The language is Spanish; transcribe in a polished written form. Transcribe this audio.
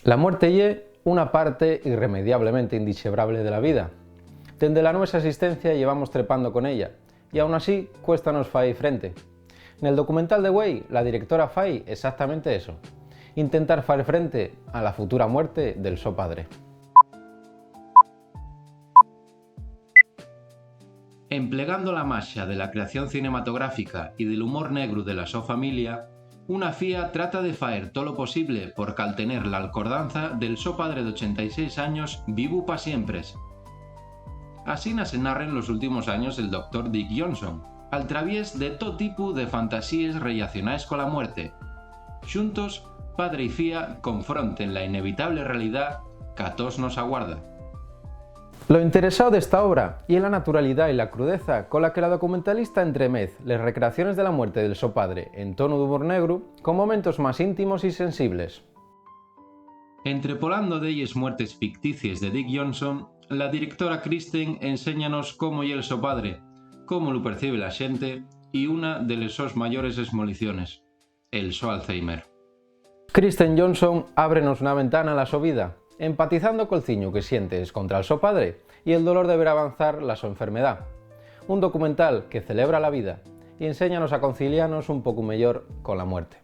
La muerte ye una parte irremediablemente indixebrable de la vida. Dende la nuestra existencia llevamos trepando con ella, y aún así cuéstanos fai frente. En el documental de Way, la directora fai exactamente eso, intentar far frente a la futura muerte del so padre. Emplegando la maxia de la creación cinematográfica y del humor negro de la so familia, una fía trata de faer todo lo posible por caltener la alcordanza del so padre de 86 años vivu pa siempres. Así se narra en los últimos años el Dr. Dick Johnson, al traviés de todo tipo de fantasías relacionadas con la muerte. Juntos, padre y fía confronten la inevitable realidad que a todos nos aguarda. Lo interesado de esta obra y en la naturalidad y la crudeza con la que la documentalista entremez las recreaciones de la muerte del so padre en tono de humor negro con momentos más íntimos y sensibles. Entrepolando de ellas muertes ficticias de Dick Johnson, la directora Kristen enséñanos cómo y el so padre, cómo lo percibe la gente y una de las sus mayores esmoliciones, el so Alzheimer. Kristen Johnson ábrenos una ventana a la so vida, empatizando col ciño que sientes contra el so padre y el dolor de ver avanzar la so enfermedad. Un documental que celebra la vida y enséñanos a conciliarnos un poco mejor con la muerte.